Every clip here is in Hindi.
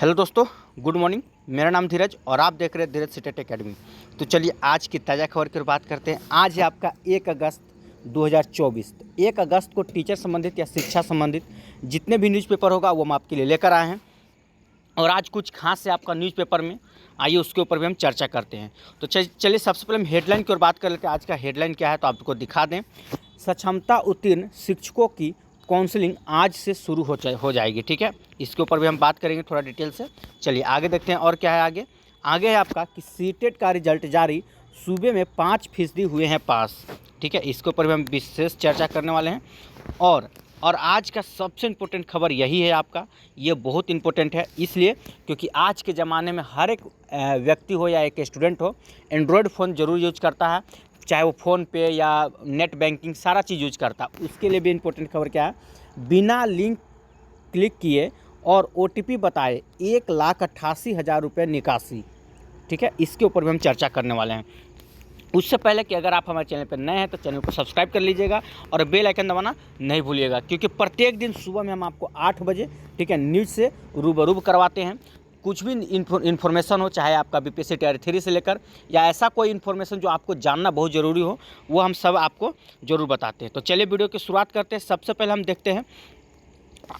हेलो दोस्तों, गुड मॉर्निंग। मेरा नाम धीरज और आप देख रहे हैं धीरज सीटेट एकेडमी। तो चलिए आज की ताज़ा खबर की बात करते हैं। आज है आपका 1 अगस्त 2024। 1 अगस्त को टीचर संबंधित या शिक्षा संबंधित जितने भी न्यूज़पेपर होगा वो हम आपके लिए लेकर आए हैं। और आज कुछ खास है आपका न्यूज़पेपर में, आइए उसके ऊपर भी हम चर्चा करते हैं। तो चलिए सबसे पहले हम हेडलाइन की ओर बात कर लेते हैं। आज का हेडलाइन क्या है तो आपको दिखा दें। सक्षमता उत्तीर्ण शिक्षकों की काउंसलिंग आज से शुरू हो जाएगी। ठीक है, इसके ऊपर भी हम बात करेंगे थोड़ा डिटेल से। चलिए आगे देखते हैं और क्या है आगे। आगे है आपका कि सीटेट का रिजल्ट जारी, सूबे में 5% हुए हैं पास। ठीक है, इसके ऊपर भी हम विशेष चर्चा करने वाले हैं। और आज का सबसे इम्पोर्टेंट खबर यही है आपका, ये बहुत इम्पोर्टेंट है इसलिए क्योंकि आज के ज़माने में हर एक व्यक्ति हो या एक स्टूडेंट हो एंड्रॉयड फ़ोन ज़रूर यूज करता है, चाहे वो फ़ोन पे या नेट बैंकिंग सारा चीज़ यूज करता है। उसके लिए भी इम्पोर्टेंट खबर क्या है, बिना लिंक क्लिक किए और OTP बताए 1,88,000 रुपये निकासी। ठीक है, इसके ऊपर भी हम चर्चा करने वाले हैं। उससे पहले कि अगर आप हमारे चैनल पर नए हैं तो चैनल को सब्सक्राइब कर लीजिएगा और बेल आइकन दबाना नहीं भूलिएगा, क्योंकि प्रत्येक दिन सुबह में हम आपको 8 बजे ठीक है न्यूज़ से रूबरू करवाते हैं। कुछ भी इन्फॉर्मेशन हो, चाहे आपका BPSC Tier 3 से लेकर या ऐसा कोई इन्फॉर्मेशन जो आपको जानना बहुत ज़रूरी हो, वो हम सब आपको ज़रूर बताते हैं। तो चलिए वीडियो की शुरुआत करते हैं। सबसे पहले हम देखते हैं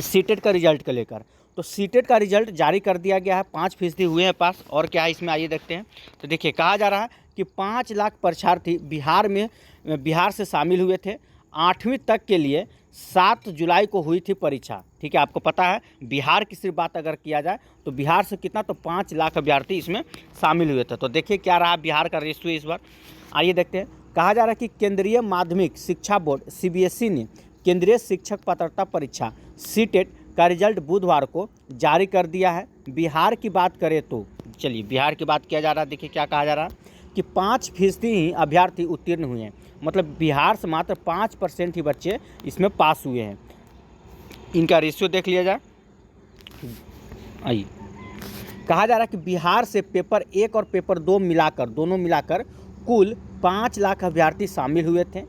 सीटेट का रिजल्ट को लेकर। तो सीटेट का रिजल्ट जारी कर दिया गया है, 5% हुए हैं पास। और क्या है इसमें आइए देखते हैं। तो देखिए कहा जा रहा है कि 5 लाख परीक्षार्थी बिहार से शामिल हुए थे। 8वीं तक के लिए 7 जुलाई को हुई थी परीक्षा। ठीक है, आपको पता है बिहार की सिर्फ बात अगर किया जाए तो बिहार से कितना, तो 5 लाख अभ्यर्थी इसमें शामिल हुए थे। तो देखिए क्या रहा बिहार का रेशियो इस बार, आइए देखते हैं। कहा जा रहा है कि केंद्रीय माध्यमिक शिक्षा बोर्ड CBSE ने केंद्रीय शिक्षक पात्रता परीक्षा सीटेट का रिजल्ट बुधवार को जारी कर दिया है। बिहार की बात करें तो चलिए बिहार की बात किया जा रहा है। देखिए क्या कहा जा रहा है कि 5% ही अभ्यर्थी उत्तीर्ण हुए हैं, मतलब बिहार से मात्र 5% ही बच्चे इसमें पास हुए हैं। इनका रेशियो देख लिया जाए। आइए कहा जा रहा है कि बिहार से पेपर 1 और पेपर 2 मिलाकर, दोनों मिलाकर कुल 5 लाख अभ्यर्थी शामिल हुए थे।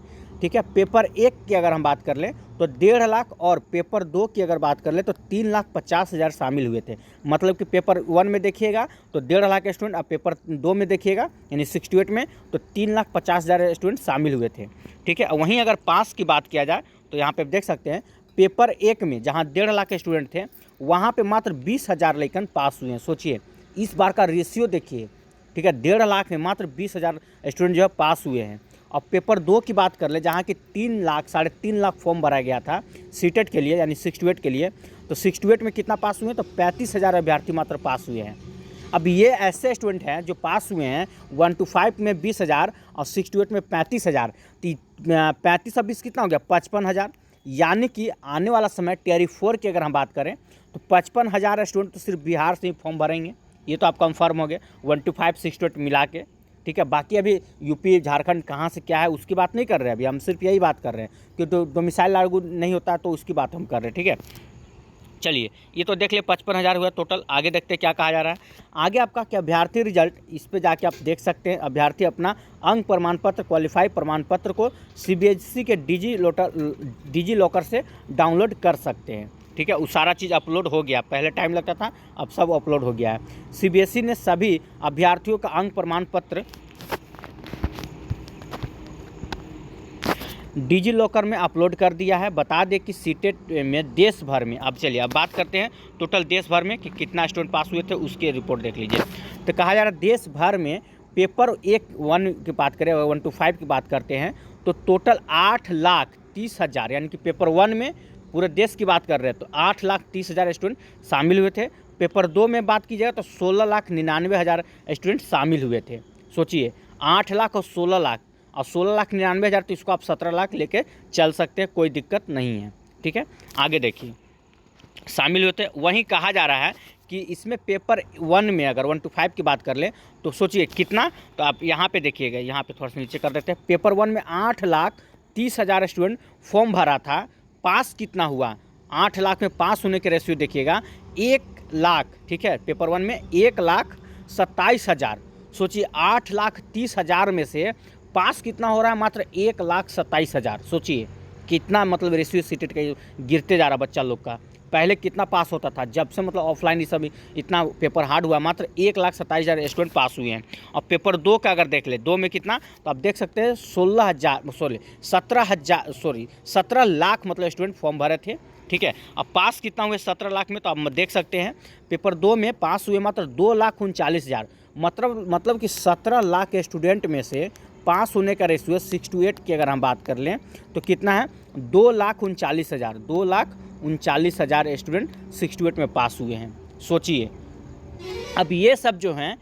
ठीक है, पेपर 1 की अगर हम बात कर लें तो 1.5 लाख और पेपर 2 की अगर बात कर लें तो 3,50,000 शामिल हुए थे। मतलब कि पेपर 1 में देखिएगा तो 1.5 लाख स्टूडेंट, अब पेपर 2 में देखिएगा यानी 68 में तो 3,50,000 स्टूडेंट शामिल हुए थे। ठीक है, वहीं अगर पास की बात किया जाए तो यहाँ पे देख सकते हैं पेपर 1 में जहाँ 1.5 लाख स्टूडेंट थे वहाँ पे मात्र 20,000 लेकिन पास हुए हैं। सोचिए इस बार का रेशियो देखिए। ठीक है, 1.5 लाख में मात्र 20,000 स्टूडेंट जो है पास हुए हैं। अब पेपर 2 की बात कर ले जहाँ कि 3 लाख, 3.5 लाख फॉर्म भरा गया था सीटेट के लिए यानी 68 के लिए, तो 68 में कितना पास हुए हैं, तो 35,000 अभ्यर्थी मात्र पास हुए हैं। अब ये ऐसे स्टूडेंट हैं जो पास हुए हैं 1 to 5 में 20,000 और 68 में 35,000, 35 और 20 कितना हो गया 55,000। यानी कि आने वाला समय Tier 4 की अगर हम बात करें तो 55,000 स्टूडेंट तो सिर्फ बिहार से ही फॉर्म भरेंगे। ये तो आप कंफर्म हो गए 1 to 5 68 मिला के। ठीक है, बाकी अभी यूपी झारखंड कहाँ से क्या है उसकी बात नहीं कर रहे हैं, अभी हम सिर्फ यही बात कर रहे हैं कि डोमिसाइल लागू नहीं होता तो उसकी बात हम कर रहे हैं। ठीक है, चलिए ये तो देख ले 55,000 हुआ टोटल। आगे देखते हैं क्या कहा जा रहा है। आगे आपका क्या अभ्यर्थी रिजल्ट, इस पे जाके आप देख सकते हैं। अभ्यर्थी अपना अंक प्रमाण पत्र, क्वालिफाई प्रमाण पत्र को CBSE के डिजी लॉकर से डाउनलोड कर सकते हैं। ठीक है, वो सारा चीज़ अपलोड हो गया, पहले टाइम लगता था अब सब अपलोड हो गया है। CBSE ने सभी अभ्यर्थियों का अंक प्रमाण पत्र डिजी लॉकर में अपलोड कर दिया है। बता दें कि सीटेट में देश भर में, अब चलिए अब बात करते हैं टोटल देश भर में कि कितना स्टूडेंट पास हुए थे उसके रिपोर्ट देख लीजिए। तो कहा जा रहा है देश भर में पेपर 1 की बात करें, 1 to 5 की बात करते हैं तो टोटल 8,30,000 यानी कि पेपर 1 में पूरे देश की बात कर रहे हैं तो 8,30,000 स्टूडेंट शामिल हुए थे। पेपर 2 में बात की जाए तो 16,99,000 स्टूडेंट शामिल हुए थे। सोचिए 8 लाख और 16 लाख, और 16,99,000 तो इसको आप 17 लाख लेके चल सकते हैं, कोई दिक्कत नहीं है। ठीक है, आगे देखिए शामिल हुए थे। वहीं कहा जा रहा है कि इसमें पेपर 1 में अगर 1 to 5 की बात कर लें तो सोचिए कितना, तो आप यहाँ पे देखिएगा, यहाँ पे थोड़ा सा नीचे कर देते हैं। पेपर 1 में 8,30,000 स्टूडेंट फॉर्म भरा था, पास कितना हुआ, 8 लाख में पास होने के रेशियो देखिएगा 1 लाख। ठीक है, पेपर 1 में 1,27,000। सोचिए 8,30,000 में से पास कितना हो रहा है, मात्र 1,27,000। सोचिए कितना मतलब रेशियो सीटेट का गिरते जा रहा बच्चा लोग का। पहले कितना पास होता था, जब से मतलब ऑफलाइन ये सब इतना पेपर हार्ड हुआ, मात्र 1,27,000 स्टूडेंट पास हुए हैं। और पेपर 2 का अगर देख ले, 2 में कितना, तो आप देख सकते हैं 17 लाख मतलब स्टूडेंट फॉर्म भरे थे, ठीक है। अब पास कितना हुए 17 लाख में, तो आप देख सकते हैं पेपर 2 में पास हुए मात्र 2,39,000, मतलब कि 17 लाख स्टूडेंट में से पास होने का रेशियो 6:8 की अगर हम बात कर लें तो कितना है, 2,39,000 स्टूडेंट 6:8 में पास हुए हैं। सोचिए, अब ये सब जो हैं,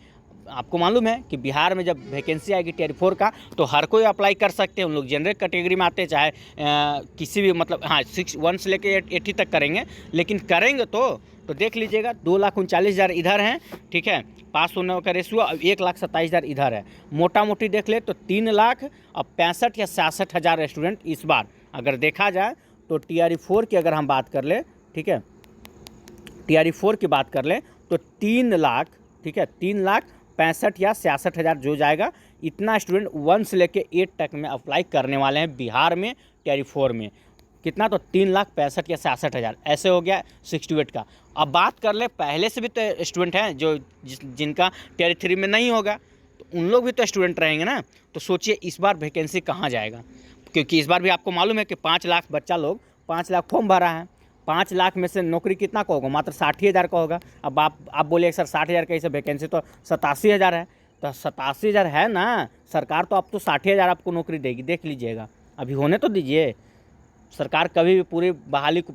आपको मालूम है कि बिहार में जब वैकेंसी आएगी टियर 4 का तो हर कोई अप्लाई कर सकते हैं। उन लोग जनरल कैटेगरी में आते हैं, चाहे किसी भी मतलब 1 से लेकर 80 तक करेंगे, लेकिन करेंगे तो देख लीजिएगा 2,39,000 इधर हैं, ठीक है, पास होने का रेशियो। अब 1,27,000 इधर है, मोटा मोटी देख ले तो 3,65,000 या 66,000 स्टूडेंट इस बार अगर देखा जाए तो टियर 4 की अगर हम बात कर ले, ठीक है, टियर 4 की बात कर ले तो 3 लाख, ठीक है, 3,65,000 या 66,000 जो जाएगा, इतना स्टूडेंट 1 से लेकर 8 तक में अप्लाई करने वाले हैं बिहार में टियर 4 में। कितना, तो 3,65,000 या 66,000 ऐसे हो गया 6-8 का। अब बात कर ले, पहले से भी तो स्टूडेंट हैं जो जिनका टियर 3 में नहीं होगा, तो उन लोग भी तो स्टूडेंट रहेंगे ना। तो सोचिए इस बार वैकेंसी कहाँ जाएगा, क्योंकि इस बार भी आपको मालूम है कि 5 लाख बच्चा लोग 5 लाख फॉर्म भरा है। 5 लाख में से नौकरी कितना का होगा, मात्र 60,000 का होगा। अब आप बोलिए सर 60,000 कैसे, वैकेंसी तो 87,000 है, तो 87,000 है ना, सरकार तो अब तो 60,000 आपको नौकरी देगी, देख लीजिएगा, अभी होने तो दीजिए। सरकार कभी भी पूरी बहाली को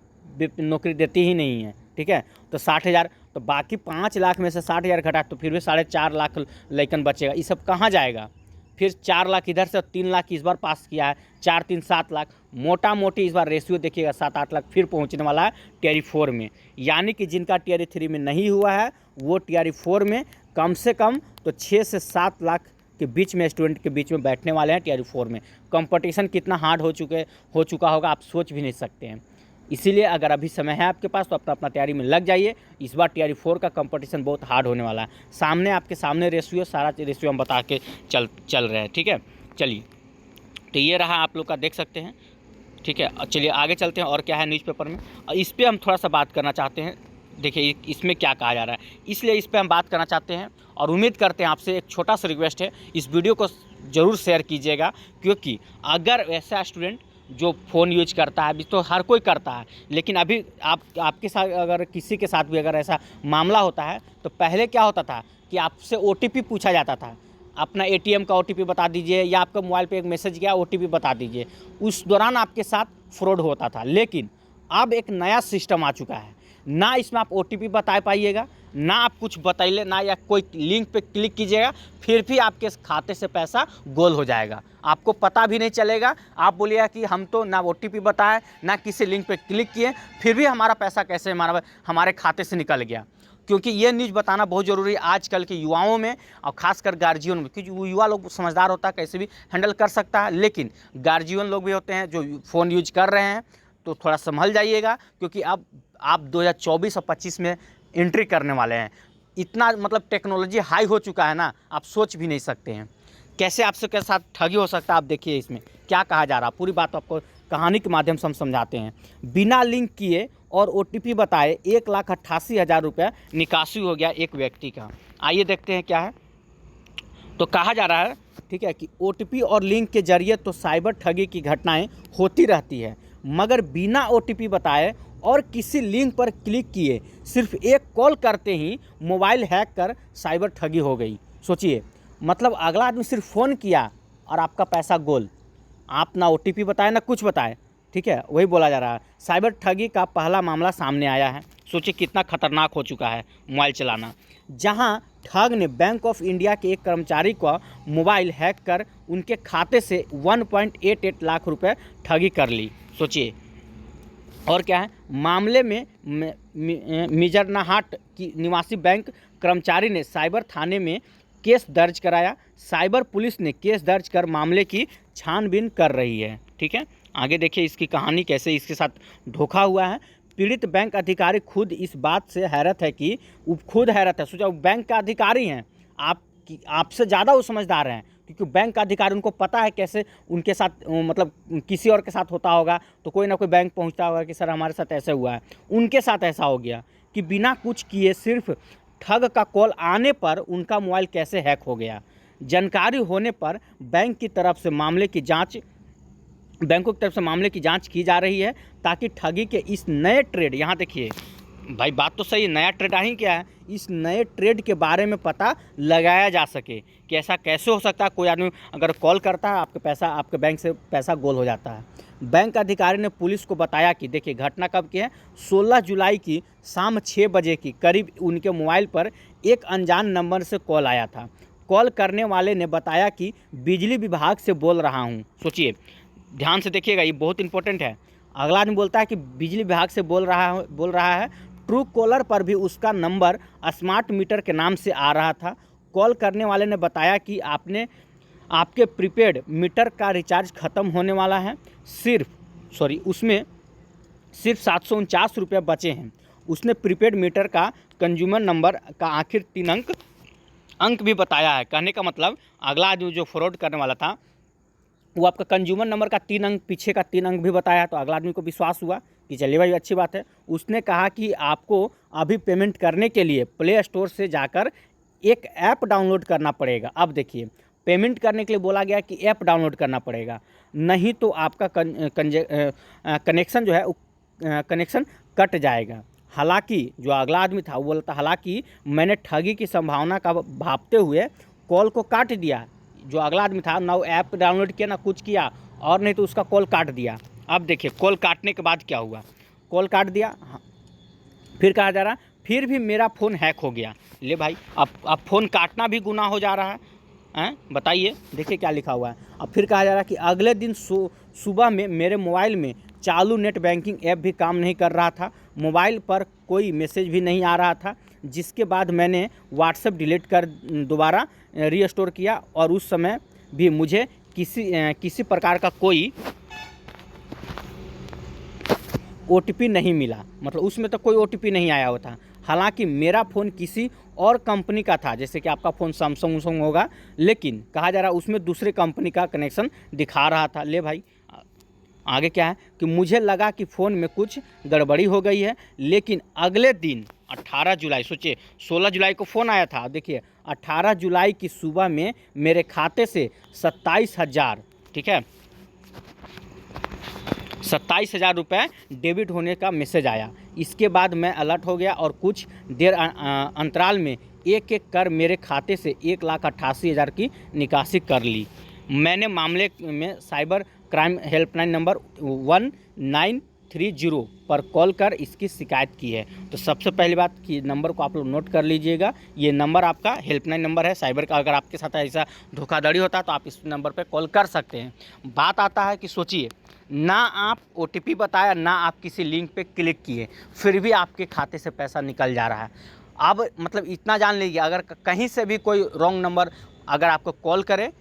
नौकरी देती ही नहीं है, ठीक है। तो 60,000, तो बाकी 5 लाख में से 60,000 घटा तो फिर भी 4.5 लाख लइकन बचेगा। ये सब कहाँ जाएगा, फिर 4 लाख इधर से, 3 लाख इस बार पास किया है, 4 3 7 लाख, मोटा मोटी इस बार रेशियो देखिएगा 7-8 लाख फिर पहुंचने वाला है टियर 4 में। यानी कि जिनका टियर 3 में नहीं हुआ है वो टियर 4 में कम से कम तो 6 से 7 लाख के बीच में स्टूडेंट के बीच में बैठने वाले हैं टियर 4 में। कंपटीशन कितना हार्ड हो चुका होगा आप सोच भी नहीं सकते हैं। इसीलिए अगर अभी समय है आपके पास तो अपना तैयारी में लग जाइए। इस बार टियर 4 का कंपटीशन बहुत हार्ड होने वाला है। आपके सामने रेशियो, सारा रेशियो हम बता के चल रहे हैं, ठीक है। चलिए, तो ये रहा आप लोग का, देख सकते हैं, ठीक है। चलिए आगे चलते हैं, और क्या है न्यूज़पेपर में, इस पर हम थोड़ा सा बात करना चाहते हैं। देखिए इसमें क्या कहा जा रहा है, इसलिए इस पर हम बात करना चाहते हैं और उम्मीद करते हैं आपसे एक छोटा सा रिक्वेस्ट है, इस वीडियो को ज़रूर शेयर कीजिएगा, क्योंकि अगर ऐसा स्टूडेंट जो फ़ोन यूज करता है, अभी तो हर कोई करता है, लेकिन अभी आपके साथ अगर किसी के साथ भी अगर ऐसा मामला होता है तो पहले क्या होता था कि आपसे OTP पूछा जाता था, अपना ATM का OTP बता दीजिए, या आपका मोबाइल पे एक मैसेज गया OTP बता दीजिए, उस दौरान आपके साथ फ्रॉड होता था। लेकिन अब एक नया सिस्टम आ चुका है, ना इसमें आप OTP बता पाइएगा, ना आप कुछ बताइए, ना या कोई लिंक पे क्लिक कीजिएगा, फिर भी आपके खाते से पैसा गोल हो जाएगा, आपको पता भी नहीं चलेगा। आप बोलिएगा कि हम तो ना OTP बताए, ना किसी लिंक पे क्लिक किए, फिर भी हमारा पैसा कैसे हमारे खाते से निकल गया। क्योंकि ये न्यूज़ बताना बहुत ज़रूरी है आजकल के युवाओं में, और ख़ासकर गार्जियन में, क्योंकि युवा लोग समझदार होता है, कैसे भी हैंडल कर सकता है, लेकिन गार्जियन लोग भी होते हैं जो फ़ोन यूज कर रहे हैं, तो थोड़ा संभल जाइएगा, क्योंकि अब आप 2024 और 25 में एंट्री करने वाले हैं। इतना मतलब टेक्नोलॉजी हाई हो चुका है ना, आप सोच भी नहीं सकते हैं कैसे आपसे के साथ ठगी हो सकता है। आप देखिए इसमें क्या कहा जा रहा है, पूरी बात आपको कहानी के माध्यम से हम समझाते हैं। बिना लिंक किए और OTP बताए 1,88,000 रुपये निकासी हो गया एक व्यक्ति का। आइए देखते हैं क्या है। तो कहा जा रहा है, ठीक है, कि OTP और लिंक के जरिए तो साइबर ठगी की घटनाएं होती रहती है, मगर बिना OTP बताए और किसी लिंक पर क्लिक किए सिर्फ एक कॉल करते ही मोबाइल हैक कर साइबर ठगी हो गई। सोचिए, मतलब अगला आदमी सिर्फ फ़ोन किया और आपका पैसा गोल, आप ना OTP बताए ना कुछ बताए, ठीक है, वही बोला जा रहा है। साइबर ठगी का पहला मामला सामने आया है। सोचिए कितना खतरनाक हो चुका है मोबाइल चलाना, जहां ठग ने बैंक ऑफ इंडिया के एक कर्मचारी को मोबाइल हैक कर उनके खाते से 1.88 लाख रुपए ठगी कर ली। सोचिए, और क्या है, मामले में मिजरनाहाट की निवासी बैंक कर्मचारी ने साइबर थाने में केस दर्ज कराया। साइबर पुलिस ने केस दर्ज कर मामले की छानबीन कर रही है, ठीक है। आगे देखिए इसकी कहानी, कैसे इसके साथ धोखा हुआ है। पीड़ित बैंक अधिकारी खुद इस बात से हैरत है कि खुद हैरत है। सोचा बैंक का अधिकारी हैं, आपसे ज़्यादा वो समझदार हैं, क्योंकि बैंक का अधिकारी उनको पता है कैसे उनके साथ मतलब किसी और के साथ होता होगा तो कोई ना कोई बैंक पहुंचता होगा कि सर हमारे साथ ऐसे हुआ है। उनके साथ ऐसा हो गया कि बिना कुछ किए सिर्फ ठग का कॉल आने पर उनका मोबाइल कैसे हैक हो गया। जानकारी होने पर बैंकों की तरफ से मामले की जांच की जा रही है ताकि ठगी के इस नए ट्रेड, यहाँ देखिए भाई बात तो सही है, नया ट्रेड ही क्या है, इस नए ट्रेड के बारे में पता लगाया जा सके कि ऐसा कैसे हो सकता है। कोई आदमी अगर कॉल करता है आपके बैंक से पैसा गोल हो जाता है। बैंक अधिकारी ने पुलिस को बताया कि देखिए घटना कब की है, 16 जुलाई की शाम 6 बजे की करीब उनके मोबाइल पर एक अनजान नंबर से कॉल आया था। कॉल करने वाले ने बताया कि बिजली विभाग से बोल रहा हूँ। सोचिए, ध्यान से देखिएगा, ये बहुत इंपॉर्टेंट है। अगला आदमी बोलता है कि बिजली विभाग से बोल रहा है। ट्रू कॉलर पर भी उसका नंबर स्मार्ट मीटर के नाम से आ रहा था। कॉल करने वाले ने बताया कि आपके प्रीपेड मीटर का रिचार्ज ख़त्म होने वाला है, उसमें सिर्फ 749 रुपये बचे हैं। उसने प्रीपेड मीटर का कंज्यूमर नंबर का आखिर 3 अंक भी बताया है। कहने का मतलब अगला आदमी जो फ्रॉड करने वाला था वो आपका कंज्यूमर नंबर का 3 अंक, पीछे का 3 अंक भी बताया। तो अगला आदमी को विश्वास हुआ कि चलिए भाई अच्छी बात है। उसने कहा कि आपको अभी पेमेंट करने के लिए प्ले स्टोर से जाकर एक ऐप डाउनलोड करना पड़ेगा। अब देखिए, पेमेंट करने के लिए बोला गया कि ऐप डाउनलोड करना पड़ेगा, नहीं तो आपका कनेक्शन जो है कनेक्शन कट जाएगा। हालांकि जो अगला आदमी था वो बोलता, हालांकि मैंने ठगी की संभावना का भांपते हुए कॉल को काट दिया। जो अगला आदमी था ना वो ऐप डाउनलोड किया ना कुछ किया, और नहीं तो उसका कॉल काट दिया। अब देखिए कॉल काटने के बाद क्या हुआ, कॉल काट दिया, फिर कहा जा रहा फिर भी मेरा फ़ोन हैक हो गया। ले भाई, अब फ़ोन काटना भी गुनाह हो जा रहा है, बताइए। देखिए क्या लिखा हुआ है। अब फिर कहा जा रहा है कि अगले दिन सुबह में मेरे मोबाइल में चालू नेट बैंकिंग ऐप भी काम नहीं कर रहा था, मोबाइल पर कोई मैसेज भी नहीं आ रहा था, जिसके बाद मैंने व्हाट्सएप डिलीट कर दोबारा रीस्टोर किया और उस समय भी मुझे किसी प्रकार का कोई OTP नहीं मिला। मतलब उसमें तो कोई OTP नहीं आया हुआ था। हालांकि मेरा फ़ोन किसी और कंपनी का था, जैसे कि आपका फ़ोन सैमसंग होगा, लेकिन कहा जा रहा है उसमें दूसरे कंपनी का कनेक्शन दिखा रहा था। ले भाई, आगे क्या है कि मुझे लगा कि फ़ोन में कुछ गड़बड़ी हो गई है, लेकिन अगले दिन 18 जुलाई, सोचिए 16 जुलाई को फ़ोन आया था, देखिए 18 जुलाई की सुबह में मेरे खाते से 27,000, ठीक है, 27,000 रुपये डेबिट होने का मैसेज आया। इसके बाद मैं अलर्ट हो गया और कुछ देर अंतराल में एक एक कर मेरे खाते से 1,88,000 की निकासी कर ली। मैंने मामले में साइबर क्राइम हेल्पलाइन नंबर 1930 पर कॉल कर इसकी शिकायत की है। तो सबसे पहली बात कि नंबर को आप लोग नोट कर लीजिएगा, ये नंबर आपका हेल्पलाइन नंबर है साइबर का। अगर आपके साथ ऐसा धोखाधड़ी होता है तो आप इस नंबर पर कॉल कर सकते हैं। बात आता है कि सोचिए, ना आप OTP बताया, ना आप किसी लिंक पे क्लिक किए, फिर भी आपके खाते से पैसा निकल जा रहा है। अब मतलब इतना जान लीजिए, अगर कहीं से भी कोई रॉन्ग नंबर अगर आपको कॉल करे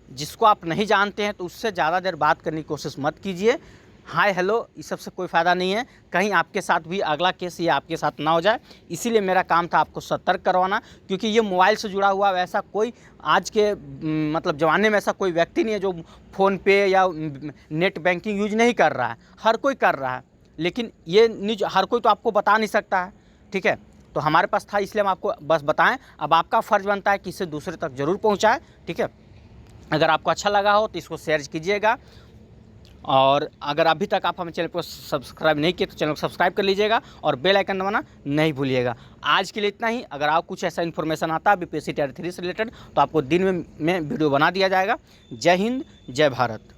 जिसको आप नहीं जानते हैं, तो उससे ज़्यादा देर बात करने की कोशिश मत कीजिए। हाय हेलो इस सब से कोई फ़ायदा नहीं है, कहीं आपके साथ भी अगला केस ये आपके साथ ना हो जाए। इसीलिए मेरा काम था आपको सतर्क करवाना, क्योंकि ये मोबाइल से जुड़ा हुआ वैसा कोई आज के मतलब ज़माने में ऐसा कोई व्यक्ति नहीं है जो फ़ोन पे या नेट बैंकिंग यूज नहीं कर रहा है। हर कोई कर रहा है, लेकिन ये न्यूज हर कोई तो आपको बता नहीं सकता है, ठीक है। तो हमारे पास था इसलिए हम आपको बस बताएं। अब आपका फ़र्ज़ बनता है कि इसे दूसरे तक ज़रूर पहुँचाएँ, ठीक है। अगर आपको अच्छा लगा हो तो इसको शेयर कीजिएगा, और अगर अभी तक आप हमारे चैनल को सब्सक्राइब नहीं किए तो चैनल को सब्सक्राइब कर लीजिएगा और बेल आइकन दबाना नहीं भूलिएगा। आज के लिए इतना ही। अगर आप कुछ ऐसा इन्फॉर्मेशन आता है BPSC Tier 3 से रिलेटेड तो आपको दिन में वीडियो बना दिया जाएगा। जय हिंद, जय भारत।